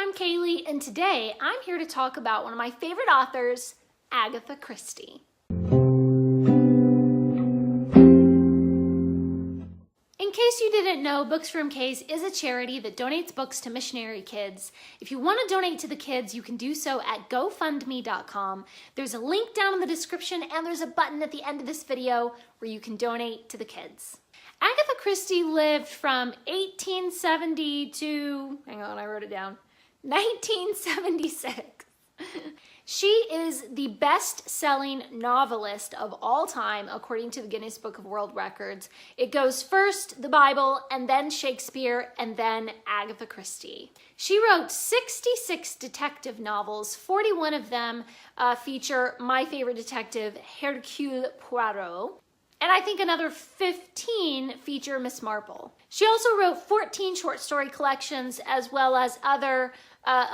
I'm Kaylee, and today I'm here to talk about one of my favorite authors, Agatha Christie. In case you didn't know, Books for MKs is a charity that donates books to missionary kids. If you want to donate to the kids, you can do so at gofundme.com. There's a link down in the description, and there's a button at the end of this video where you can donate to the kids. Agatha Christie lived from 1870 to, hang on, I wrote it down, 1976. She is the best-selling novelist of all time, according to the Guinness Book of World Records. It goes first the Bible, and then Shakespeare, and then Agatha Christie. She wrote 66 detective novels. 41 of them feature my favorite detective, Hercule Poirot. And I think another 15 feature Miss Marple. She also wrote 14 short story collections, as well as a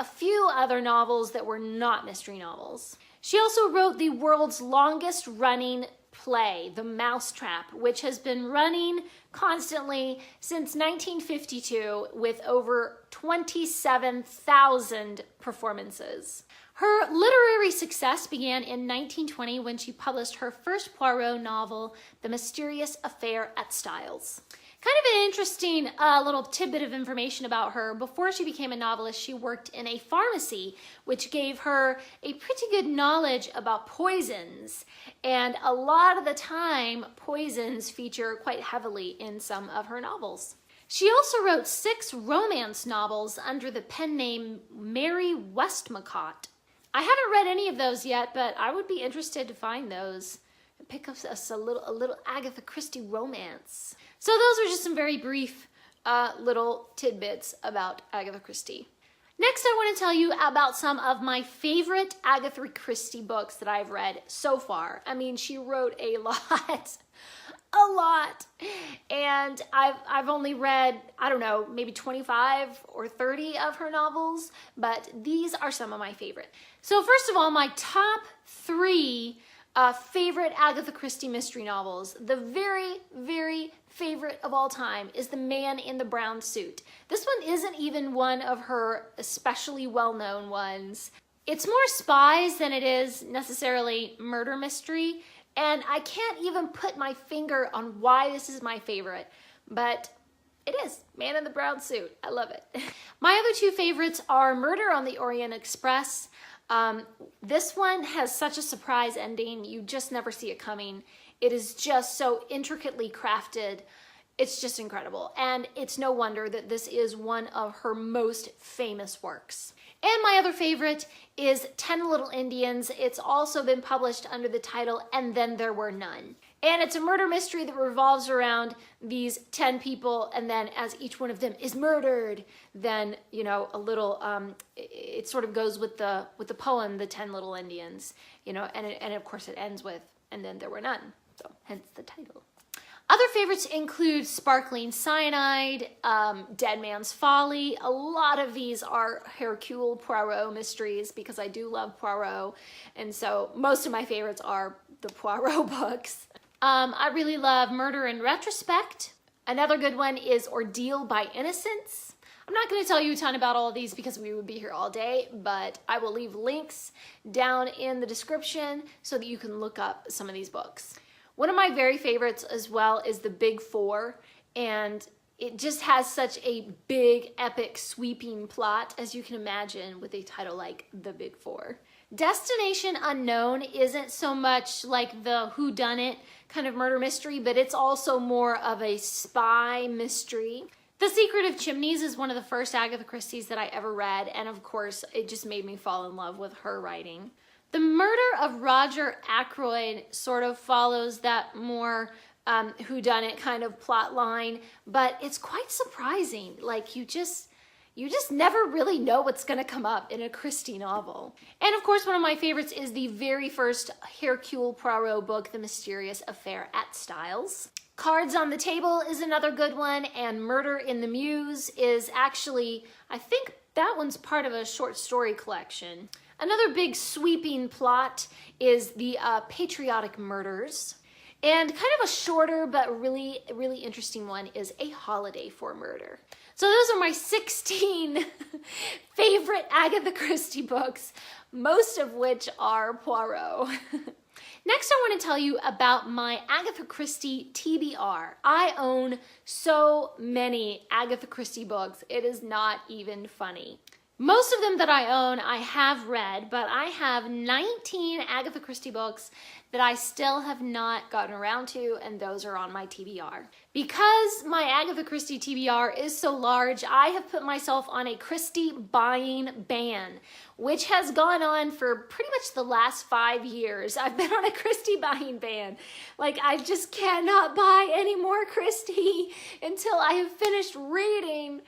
few other novels that were not mystery novels. She also wrote the world's longest running play, The Mousetrap, which has been running constantly since 1952 with over 27,000 performances. Her literary success began in 1920 when she published her first Poirot novel, The Mysterious Affair at Styles. Kind of an interesting little tidbit of information about her. Before she became a novelist, she worked in a pharmacy, which gave her a pretty good knowledge about poisons. And a lot of the time, poisons feature quite heavily in some of her novels. She also wrote 6 romance novels under the pen name Mary Westmacott. I haven't read any of those yet, but I would be interested to find those and pick up a little Agatha Christie romance. So those are just some very brief little tidbits about Agatha Christie. Next, I want to tell you about some of my favorite Agatha Christie books that I've read so far. I mean, she wrote a lot. A lot. And I've only read, I don't know, maybe 25 or 30 of her novels, but these are some of my favorite. So first of all, my top 3 favorite Agatha Christie mystery novels. The very, very favorite of all time is The Man in the Brown Suit. This one isn't even one of her especially well-known ones. It's more spies than it is necessarily murder mystery. And I can't even put my finger on why this is my favorite, but it is. Man in the Brown Suit. I love it. My other 2 favorites are Murder on the Orient Express. This one has such a surprise ending. You just never see it coming. It is just so intricately crafted. It's just incredible. And it's no wonder that this is one of her most famous works. And my other favorite is 10 Little Indians. It's also been published under the title And Then There Were None. And it's a murder mystery that revolves around these 10 people, and then as each one of them is murdered, then, you know, a little, it sort of goes with the poem, The 10 Little Indians, you know, and of course it ends with And Then There Were None, so hence the title. Other favorites include Sparkling Cyanide, Dead Man's Folly. A lot of these are Hercule Poirot mysteries because I do love Poirot, and so most of my favorites are the Poirot books. I really love Murder in Retrospect. Another good one is Ordeal by Innocence. I'm not going to tell you a ton about all of these because we would be here all day, but I will leave links down in the description so that you can look up some of these books. One of my very favorites as well is The Big Four, and it just has such a big, epic, sweeping plot, as you can imagine, with a title like The Big Four. Destination Unknown isn't so much like the whodunit kind of murder mystery, but it's also more of a spy mystery. The Secret of Chimneys is one of the first Agatha Christie's that I ever read, and of course, it just made me fall in love with her writing. The Murder of Roger Ackroyd sort of follows that more whodunit kind of plot line, but it's quite surprising. Like, you just never really know what's going to come up in a Christie novel. And of course, one of my favorites is the very first Hercule Poirot book, The Mysterious Affair at Styles. Cards on the Table is another good one, and Murder in the Mews is actually, I think that one's part of a short story collection. Another big sweeping plot is the Patriotic Murders. And kind of a shorter but really, really interesting one is A Holiday for Murder. So those are my 16 favorite favorite Agatha Christie books, most of which are Poirot. Next, I want to tell you about my Agatha Christie TBR. I own so many Agatha Christie books, it is not even funny. Most of them that I own, I have read, but I have 19 Agatha Christie books that I still have not gotten around to, and those are on my TBR. Because my Agatha Christie TBR is so large, I have put myself on a Christie buying ban, which has gone on for pretty much the last 5 years. I've been on a Christie buying ban. Like, I just cannot buy any more Christie until I have finished reading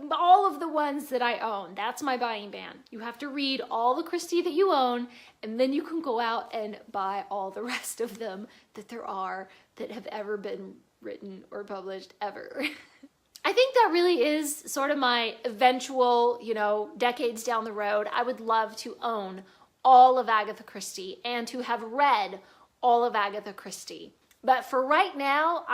all of the ones that I own. That's my buying ban. You have to read all the Christie that you own, and then you can go out and buy all the rest of them that there are that have ever been written or published ever. I think that really is sort of my eventual, decades down the road. I would love to own all of Agatha Christie and to have read all of Agatha Christie. But for right now,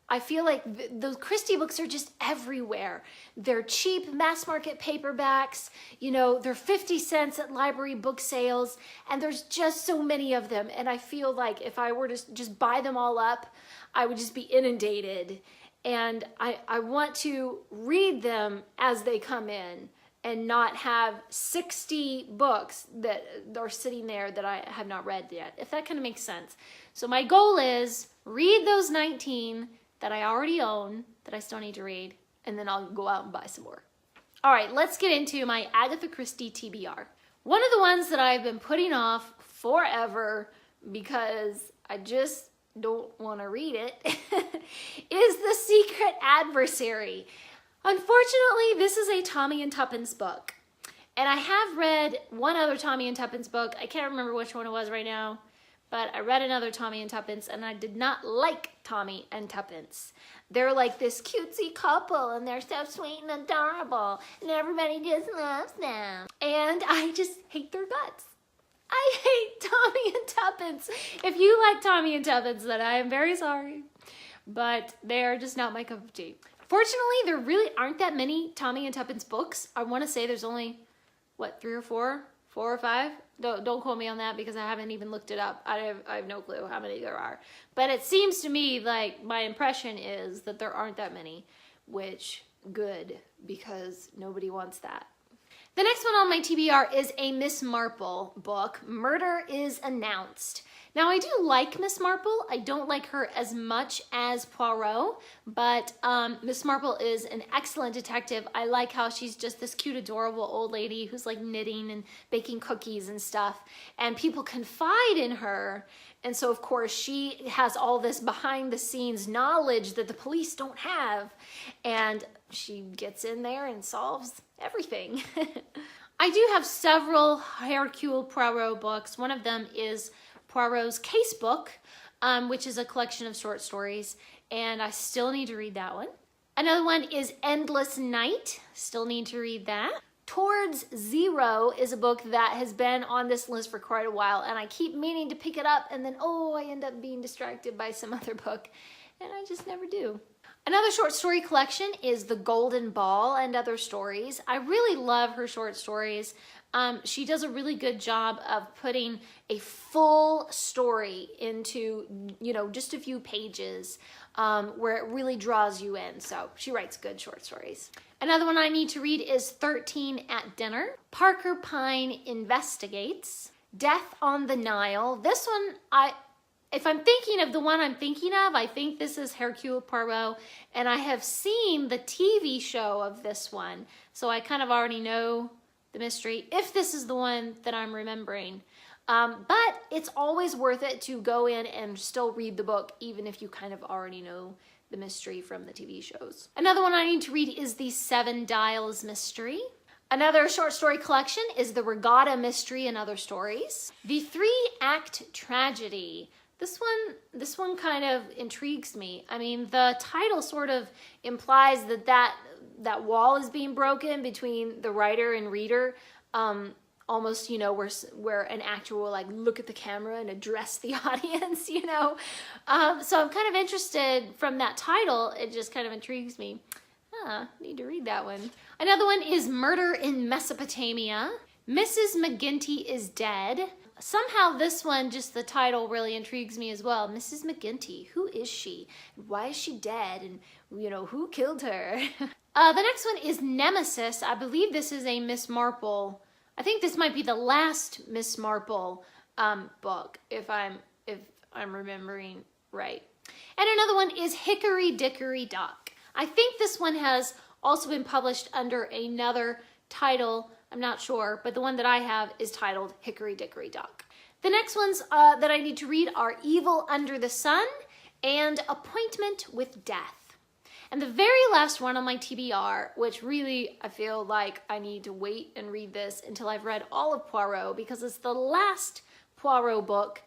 I feel like those Christie books are just everywhere. They're cheap mass market paperbacks, they're 50 cents at library book sales, and there's just so many of them. And I feel like if I were to just buy them all up, I would just be inundated. And I want to read them as they come in and not have 60 books that are sitting there that I have not read yet, if that kind of makes sense. So my goal is read those 19 that I already own, that I still need to read, and then I'll go out and buy some more. All right, let's get into my Agatha Christie TBR. One of the ones that I've been putting off forever because I just don't want to read it is The Secret Adversary. Unfortunately, this is a Tommy and Tuppence book. And I have read one other Tommy and Tuppence book. I can't remember which one it was right now. But I read another Tommy and Tuppence, and I did not like Tommy and Tuppence. They're like this cutesy couple, and they're so sweet and adorable, and everybody just loves them. And I just hate their guts. I hate Tommy and Tuppence. If you like Tommy and Tuppence, then I am very sorry. But they're just not my cup of tea. Fortunately, there really aren't that many Tommy and Tuppence books. I want to say there's only, 3 or 4? 4 or 5? Don't quote me on that because I haven't even looked it up. I have no clue how many there are. But it seems to me like my impression is that there aren't that many, which good, because nobody wants that. The next one on my TBR is a Miss Marple book, Murder is Announced. Now, I do like Miss Marple. I don't like her as much as Poirot, but Miss Marple is an excellent detective. I like how she's just this cute, adorable old lady who's like knitting and baking cookies and stuff, and people confide in her. And so, of course, she has all this behind-the-scenes knowledge that the police don't have, and she gets in there and solves everything. I do have several Hercule Poirot books. One of them is Poirot's Casebook, which is a collection of short stories, and I still need to read that one. Another one is Endless Night. Still need to read that. Towards Zero is a book that has been on this list for quite a while, and I keep meaning to pick it up, and then, I end up being distracted by some other book, and I just never do. Another short story collection is The Golden Ball and Other Stories. I really love her short stories. She does a really good job of putting a full story into, just a few pages where it really draws you in. So she writes good short stories. Another one I need to read is 13 at Dinner. Parker Pyne Investigates. Death on the Nile. This one, if I'm thinking of the one I'm thinking of, I think this is Hercule Poirot, and I have seen the TV show of this one, so I kind of already know the mystery, if this is the one that I'm remembering. But it's always worth it to go in and still read the book, even if you kind of already know the mystery from the TV shows. Another one I need to read is the Seven Dials Mystery. Another short story collection is the Regatta Mystery and Other Stories. The Three-Act Tragedy. This one kind of intrigues me. I mean, the title sort of implies that wall is being broken between the writer and reader. Almost, where an actor will like look at the camera and address the audience, So I'm kind of interested from that title. It just kind of intrigues me. Need to read that one. Another one is Murder in Mesopotamia. Mrs. McGinty is Dead. Somehow this one, just the title really intrigues me as well. Mrs. McGinty, who is she? Why is she dead? And, you know, who killed her? The next one is Nemesis. I believe this is a Miss Marple. I think this might be the last Miss Marple book, if I'm remembering right. And another one is Hickory Dickory Dock. I think this one has also been published under another title. I'm not sure, but the one that I have is titled Hickory Dickory Dock. The next ones that I need to read are Evil Under the Sun and Appointment with Death. And the very last one on my TBR, which really I feel like I need to wait and read this until I've read all of Poirot, because it's the last Poirot book,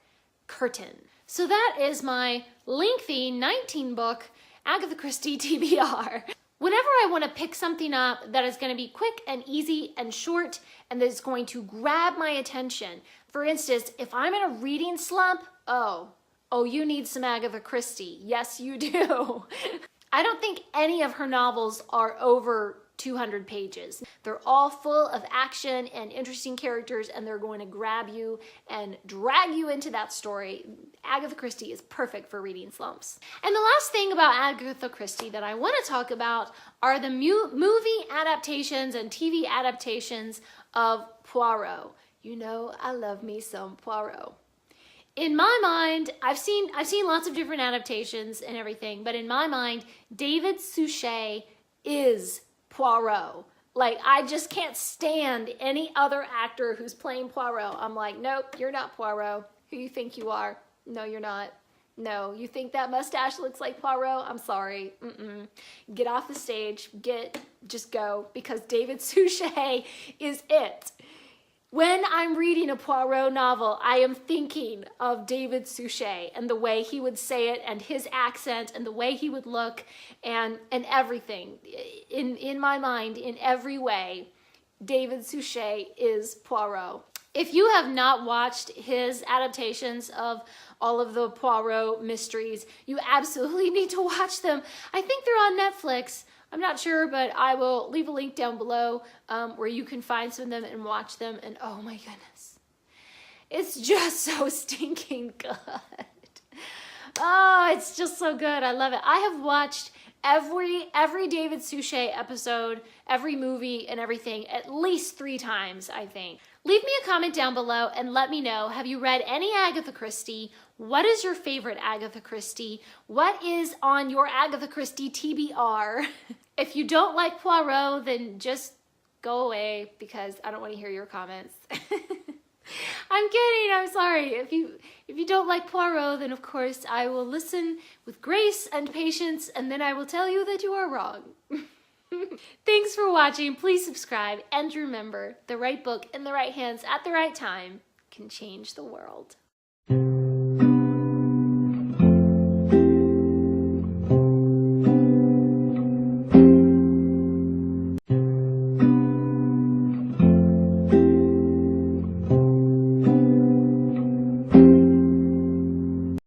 Curtain. So that is my lengthy 19-book Agatha Christie TBR. Whenever I want to pick something up that is going to be quick and easy and short and that is going to grab my attention. For instance, if I'm in a reading slump, oh, you need some Agatha Christie. Yes, you do. I don't think any of her novels are over 200 pages. They're all full of action and interesting characters, and they're going to grab you and drag you into that story. Agatha Christie is perfect for reading slumps. And the last thing about Agatha Christie that I want to talk about are the movie adaptations and TV adaptations of Poirot. You know, I love me some Poirot. In my mind, I've seen lots of different adaptations and everything, but in my mind, David Suchet is Poirot. Like, I just can't stand any other actor who's playing Poirot. I'm like, nope, you're not Poirot. Who you think you are? No, you're not. No, you think that mustache looks like Poirot? I'm sorry. Get off the stage. Just go, because David Suchet is it. When I'm reading a Poirot novel, I am thinking of David Suchet and the way he would say it and his accent and the way he would look and everything. In my mind, in every way, David Suchet is Poirot. If you have not watched his adaptations of all of the Poirot mysteries, you absolutely need to watch them. I think they're on Netflix. I'm not sure, but I will leave a link down below where you can find some of them and watch them. And oh my goodness, it's just so stinking good. Oh, it's just so good. I love it. I have watched every David Suchet episode, every movie and everything at least 3 times, I think. Leave me a comment down below and let me know, have you read any Agatha Christie? What is your favorite Agatha Christie? What is on your Agatha Christie TBR? If you don't like Poirot, then just go away because I don't want to hear your comments. I'm kidding, I'm sorry. If you don't like Poirot, then of course I will listen with grace and patience, and then I will tell you that you are wrong. Thanks for watching. Please subscribe, and remember, the right book in the right hands at the right time can change the world.